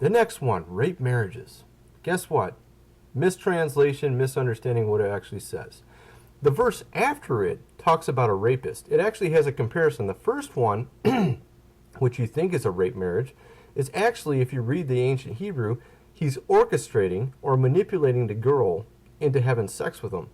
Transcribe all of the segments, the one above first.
The next one, rape marriages. Guess what? Mistranslation, misunderstanding what it actually says. The verse after it talks about a rapist. It actually has a comparison. The first one, which you think is a rape marriage, is actually, if you read the ancient Hebrew, he's orchestrating or manipulating the girl into having sex with him.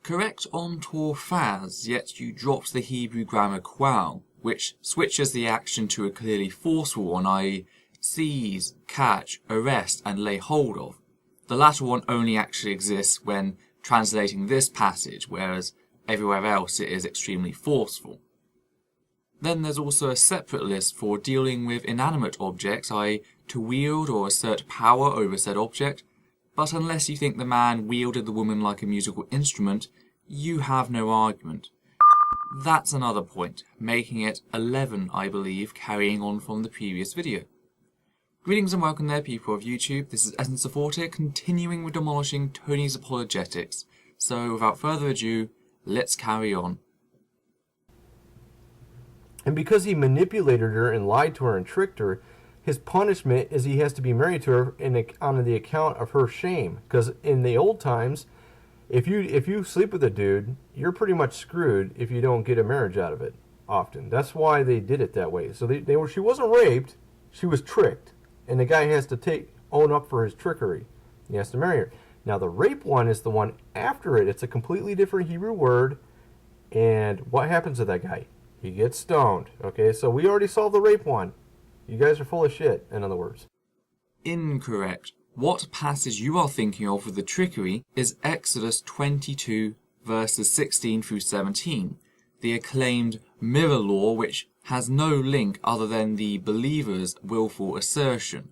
Correct on Torfaz, yet you dropped the Hebrew grammar qual, which switches the action to a clearly forceful one, i.e. seize, catch, arrest, and lay hold of. The latter one only actually exists when translating this passage, whereas everywhere else it is extremely forceful. Then there's also a separate list for dealing with inanimate objects, i.e. to wield or assert power over said object, but unless you think the man wielded the woman like a musical instrument, you have no argument. That's another point, making it 11, I believe, carrying on from the previous video. Greetings and welcome there, people of YouTube. This is Essence of Forte, continuing with demolishing Tony's apologetics. So, without further ado, let's carry on. And because he manipulated her and lied to her and tricked her, his punishment is he has to be married to her on the account of her shame. Because in the old times, if you sleep with a dude, you're pretty much screwed if you don't get a marriage out of it. Often, that's why they did it that way. So she wasn't raped; she was tricked. And the guy has to own up for his trickery. He has to marry her. Now the rape one is the one after it. It's a completely different Hebrew word. And what happens to that guy? He gets stoned. Okay, so we already solved the rape one. You guys are full of shit, in other words. Incorrect. What passage you are thinking of with the trickery is Exodus 22 verses 16 through 17. The acclaimed mirror law, which has no link other than the believer's willful assertion,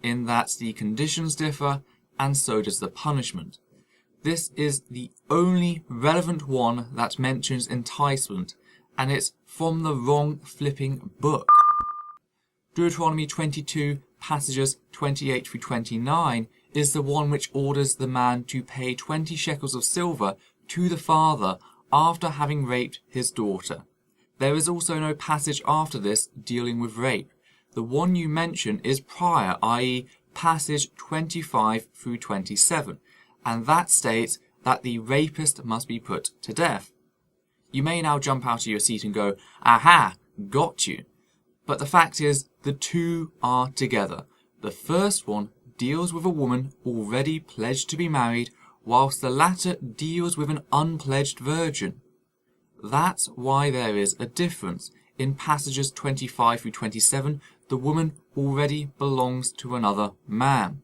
in that the conditions differ and so does the punishment. This is the only relevant one that mentions enticement, and it's from the wrong flipping book. Deuteronomy 22 passages 28 through 29 is the one which orders the man to pay 20 shekels of silver to the father after having raped his daughter. There is also no passage after this dealing with rape. The one you mention is prior, i.e. passage 25 through 27, and that states that the rapist must be put to death. You may now jump out of your seat and go, aha, got you. But the fact is, the two are together. The first one deals with a woman already pledged to be married, whilst the latter deals with an unpledged virgin. That's why there is a difference. In passages 25 through 27, the woman already belongs to another man.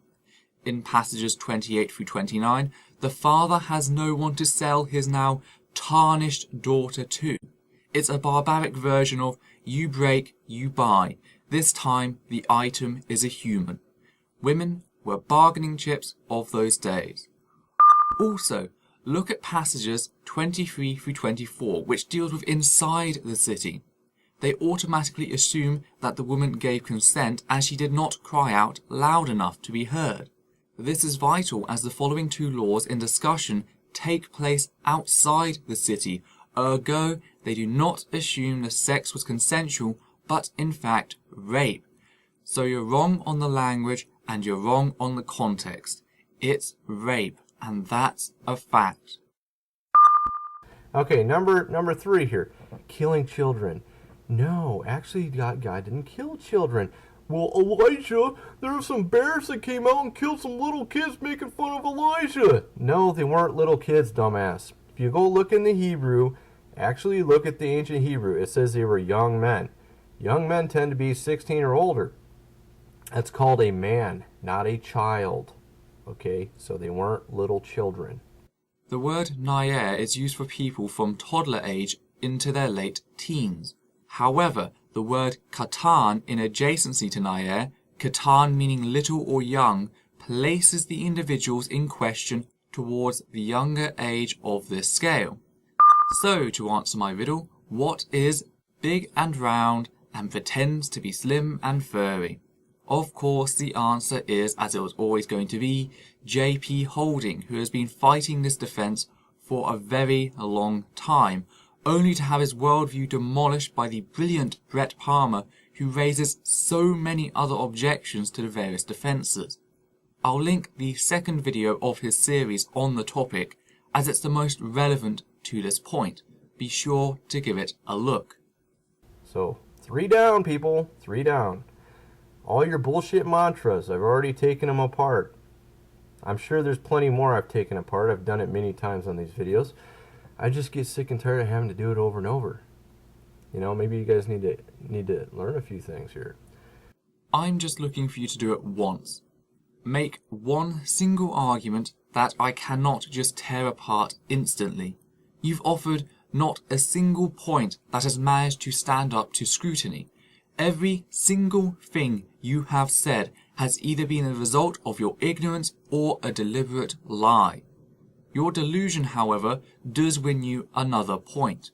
In passages 28 through 29, the father has no one to sell his now tarnished daughter to. It's a barbaric version of you break, you buy. This time, the item is a human. Women were bargaining chips of those days. Also, look at passages 23 through 24, which deals with inside the city. They automatically assume that the woman gave consent as she did not cry out loud enough to be heard. This is vital as the following two laws in discussion take place outside the city. Ergo, they do not assume the sex was consensual, but in fact rape. So you're wrong on the language and you're wrong on the context. It's rape, and that's a fact. Okay, number 3 here. Killing children. No, actually God didn't kill children. Well, Elijah, there were some bears that came out and killed some little kids making fun of Elijah. No, they weren't little kids, dumbass. If you go look in the Hebrew, actually look at the ancient Hebrew, it says they were young men. Young men tend to be 16 or older. That's called a man, not a child. Okay, so they weren't little children. The word nair is used for people from toddler age into their late teens. However, the word katan in adjacency to nair, katan meaning little or young, places the individuals in question towards the younger age of this scale. So, to answer my riddle, what is big and round and pretends to be slim and furry? Of course, the answer is, as it was always going to be, J.P. Holding, who has been fighting this defence for a very long time, only to have his worldview demolished by the brilliant Brett Palmer, who raises so many other objections to the various defences. I'll link the second video of his series on the topic, as it's the most relevant to this point. Be sure to give it a look. So, 3 down, people. 3 down. All your bullshit mantras, I've already taken them apart. I'm sure there's plenty more I've taken apart. I've done it many times on these videos. I just get sick and tired of having to do it over and over. You know, maybe you guys need to learn a few things here. I'm just looking for you to do it once. Make one single argument that I cannot just tear apart instantly. You've offered not a single point that has managed to stand up to scrutiny. Every single thing you have said has either been a result of your ignorance or a deliberate lie. Your delusion, however, does win you another point.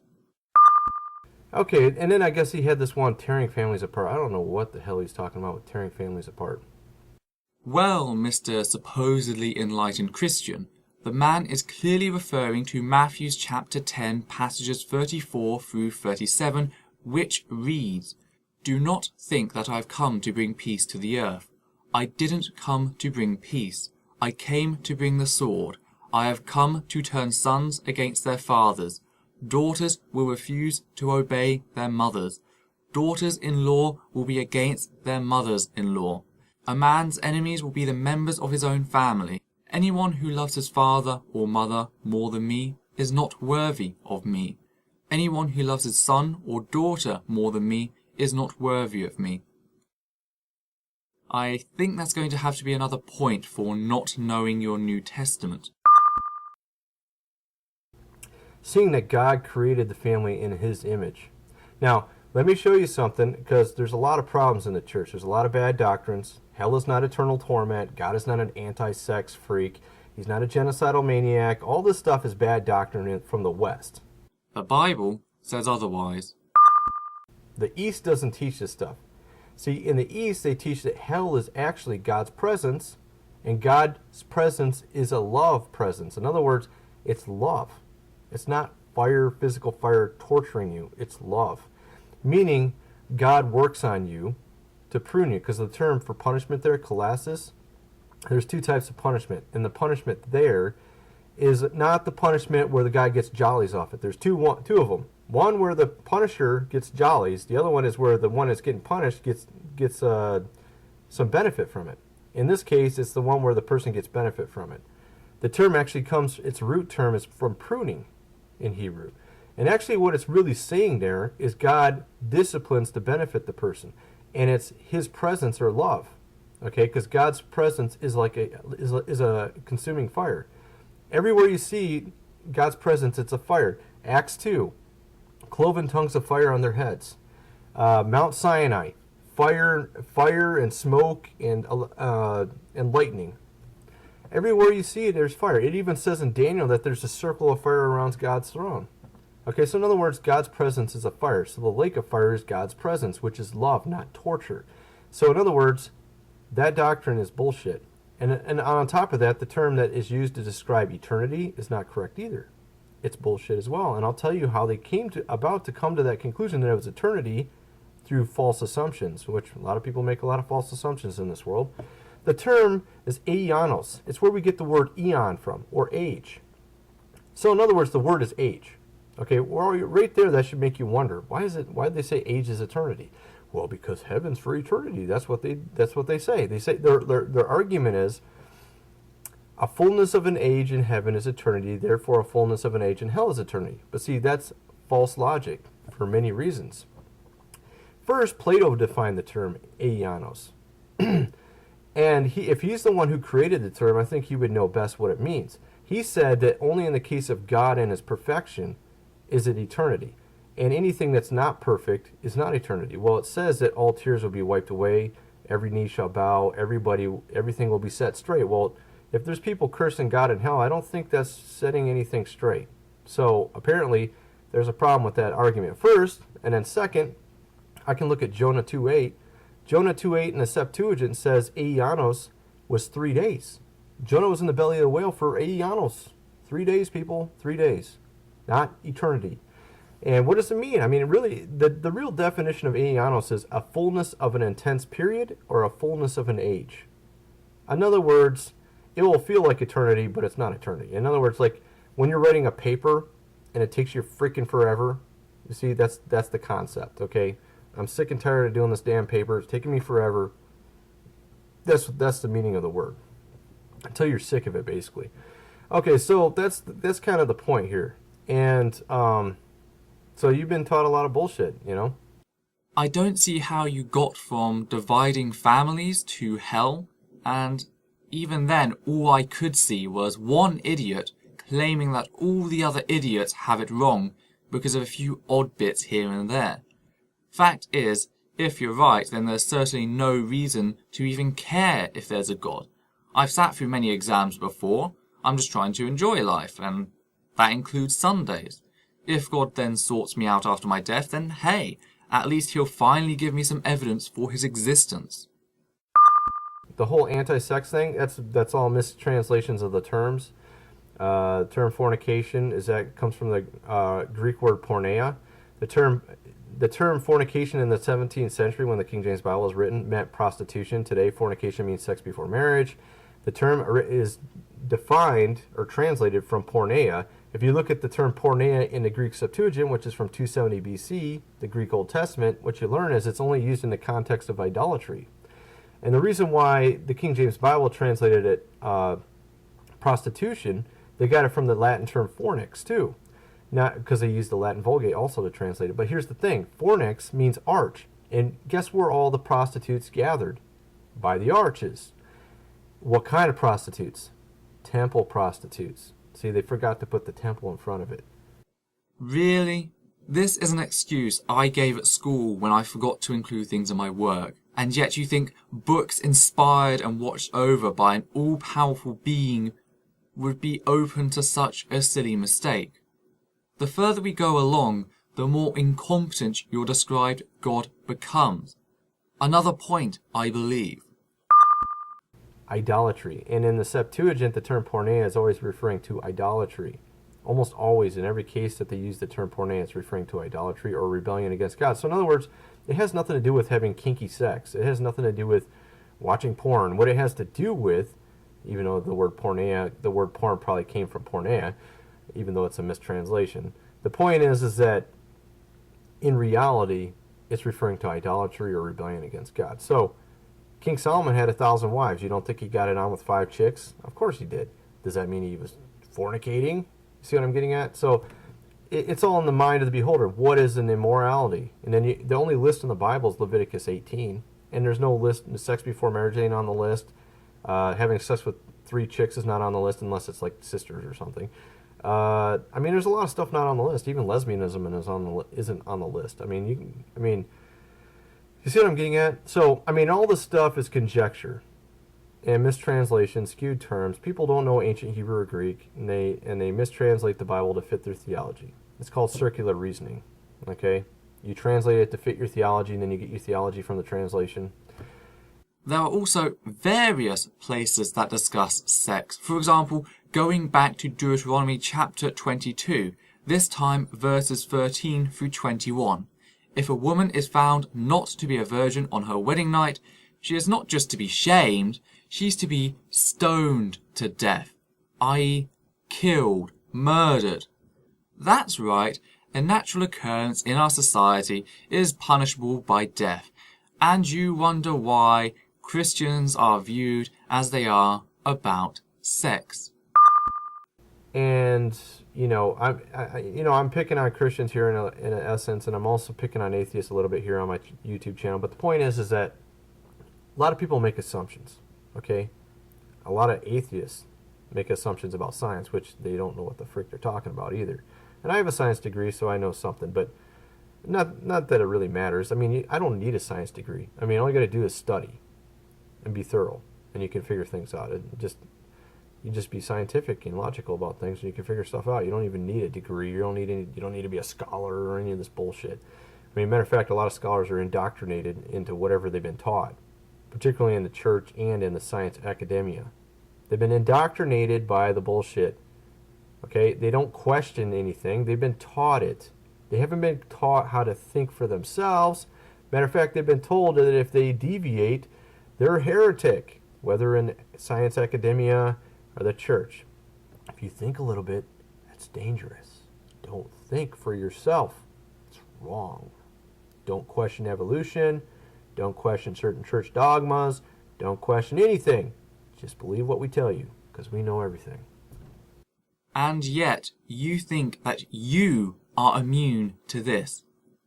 Okay, and then I guess he had this one, tearing families apart. I don't know what the hell he's talking about with tearing families apart. Well, Mr. supposedly enlightened Christian, the man is clearly referring to Matthew's chapter 10, passages 34 through 37, which reads, "Do not think that I have come to bring peace to the earth. I didn't come to bring peace. I came to bring the sword. I have come to turn sons against their fathers. Daughters will refuse to obey their mothers. Daughters-in-law will be against their mothers-in-law. A man's enemies will be the members of his own family. Anyone who loves his father or mother more than me is not worthy of me. Anyone who loves his son or daughter more than me is not worthy of me." I think that's going to have to be another point for not knowing your New Testament. Seeing that God created the family in his image. Now, let me show you something, because there's a lot of problems in the church. There's a lot of bad doctrines. Hell is not eternal torment. God is not an anti-sex freak. He's not a genocidal maniac. All this stuff is bad doctrine from the West. The Bible says otherwise. The East doesn't teach this stuff. See, in the East, they teach that hell is actually God's presence, and God's presence is a love presence. In other words, it's love. It's not fire, physical fire torturing you. It's love. Meaning, God works on you to prune you. Because the term for punishment there, kalassis, there's 2 types of punishment. And the punishment there is not the punishment where the guy gets jollies off it. There's two of them. One where the punisher gets jollies. The other one is where the one that's getting punished gets some benefit from it. In this case, it's the one where the person gets benefit from it. The term actually comes, its root term is from pruning in Hebrew. And actually what it's really saying there is God disciplines to benefit the person. And it's his presence or love. Okay, because God's presence is like a consuming fire. Everywhere you see God's presence, it's a fire. Acts 2, cloven tongues of fire on their heads. Mount Sinai, fire and smoke and lightning. Everywhere you see it, there's fire. It even says in Daniel that there's a circle of fire around God's throne. Okay, so in other words, God's presence is a fire. So the lake of fire is God's presence, which is love, not torture. So in other words, that doctrine is bullshit. And on top of that, the term that is used to describe eternity is not correct either. It's bullshit as well. And I'll tell you how they come to that conclusion that it was eternity through false assumptions, which a lot of people make a lot of false assumptions in this world. The term is aeonos. It's where we get the word eon from, or age. So in other words, the word is age. Okay, well, right there, that should make you wonder, why did they say age is eternity? Well, because heaven's for eternity. That's what they say. They say their argument is a fullness of an age in heaven is eternity, therefore a fullness of an age in hell is eternity. But see, that's false logic for many reasons. First, Plato defined the term aeonos. And if he's the one who created the term, I think he would know best what it means. He said that only in the case of God and his perfection is it eternity. And anything that's not perfect is not eternity. Well, it says that all tears will be wiped away, every knee shall bow, everything will be set straight. Well, if there's people cursing God in hell, I don't think that's setting anything straight. So apparently there's a problem with that argument first, and then second, I can look at Jonah 2:8. Jonah 2:8 in the Septuagint says aeonos was 3 days. Jonah was in the belly of the whale for aeonos. 3 days, people, 3 days. Not eternity. And what does it mean? I mean, really, the real definition of aeonos is a fullness of an intense period or a fullness of an age. In other words, it will feel like eternity, but it's not eternity. In other words, like when you're writing a paper and it takes you freaking forever, you see, that's the concept, okay? I'm sick and tired of doing this damn paper. It's taking me forever. That's the meaning of the word. Until you're sick of it, basically. Okay, so that's kind of the point here. And so you've been taught a lot of bullshit, you know? I don't see how you got from dividing families to hell, and even then all I could see was one idiot claiming that all the other idiots have it wrong because of a few odd bits here and there. Fact is, if you're right, then there's certainly no reason to even care if there's a God. I've sat through many exams before. I'm just trying to enjoy life, and that includes Sundays. If God then sorts me out after my death, then hey, at least he'll finally give me some evidence for his existence. The whole anti-sex thing, that's all mistranslations of the terms. Term fornication comes from the Greek word porneia. The term fornication in the 17th century, when the King James Bible was written, meant prostitution. Today, fornication means sex before marriage. The term is defined or translated from porneia. If you look at the term porneia in the Greek Septuagint, which is from 270 BC, the Greek Old Testament, what you learn is it's only used in the context of idolatry. And the reason why the King James Bible translated it prostitution, they got it from the Latin term fornix too. Not because they used the Latin Vulgate also to translate it. But here's the thing. Fornix means arch. And guess where all the prostitutes gathered? By the arches. What kind of prostitutes? Temple prostitutes. See, they forgot to put the temple in front of it. Really? This is an excuse I gave at school when I forgot to include things in my work. And yet you think books inspired and watched over by an all-powerful being would be open to such a silly mistake. The further we go along, the more incompetent your described God becomes. Another point, I believe. Idolatry. And in the Septuagint, the term porneia is always referring to idolatry. Almost always, in every case that they use the term porneia, it's referring to idolatry or rebellion against God. So in other words, it has nothing to do with having kinky sex. It has nothing to do with watching porn. What it has to do with, even though the word porneia, the word porn probably came from porneia, even though it's a mistranslation. The point is that in reality, it's referring to idolatry or rebellion against God. So King Solomon had 1,000 wives. You don't think he got it on with 5 chicks? Of course he did. Does that mean he was fornicating? See what I'm getting at? So it's all in the mind of the beholder. What is an immorality? And then the only list in the Bible is Leviticus 18. And there's no list. Sex before marriage ain't on the list. Having sex with 3 chicks is not on the list unless it's like sisters or something. I mean, there's a lot of stuff not on the list. Even lesbianism isn't on the list. I mean, you see what I'm getting at? So, I mean, all this stuff is conjecture and mistranslation, skewed terms. People don't know ancient Hebrew or Greek, and they mistranslate the Bible to fit their theology. It's called circular reasoning. Okay, you translate it to fit your theology, and then you get your theology from the translation. There are also various places that discuss sex. For example, going back to Deuteronomy chapter 22, this time verses 13 through 21. If a woman is found not to be a virgin on her wedding night, she is not just to be shamed, she's to be stoned to death, i.e. killed, murdered. That's right, a natural occurrence in our society is punishable by death, and you wonder why Christians are viewed as they are about sex. And I'm picking on Christians here in an essence, and I'm also picking on atheists a little bit here on my YouTube channel. But the point is that a lot of people make assumptions. Okay, a lot of atheists make assumptions about science, which they don't know what the frick they're talking about either. And I have a science degree, so I know something, but not that it really matters. I mean, I don't need a science degree. I mean, all you got to do is study and be thorough, and you can figure things out. You just be scientific and logical about things, and you can figure stuff out. You don't even need a degree. You don't need to be a scholar or any of this bullshit. I mean, matter of fact, a lot of scholars are indoctrinated into whatever they've been taught, particularly in the church and in the science academia. They've been indoctrinated by the bullshit. Okay, they don't question anything. They've been taught it. They haven't been taught how to think for themselves. Matter of fact, they've been told that if they deviate, they're a heretic, whether in science academia or the church. If you think a little bit, that's dangerous. Don't think for yourself. It's wrong. Don't question evolution. Don't question certain church dogmas. Don't question anything. Just believe what we tell you, because we know everything. And yet, you think that you are immune to this.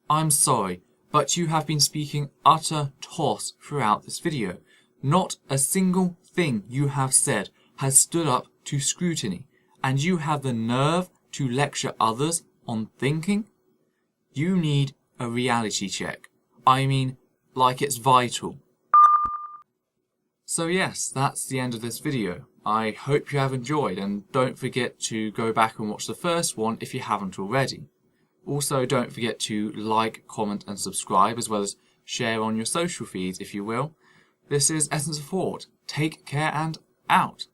I'm sorry, but you have been speaking utter toss throughout this video. Not a single thing you have said has stood up to scrutiny, and you have the nerve to lecture others on thinking? You need a reality check. I mean, like it's vital. So yes, that's the end of this video. I hope you have enjoyed, and don't forget to go back and watch the first one if you haven't already. Also, don't forget to like, comment and subscribe, as well as share on your social feeds if you will. This is Essence of Thought. Take care and out.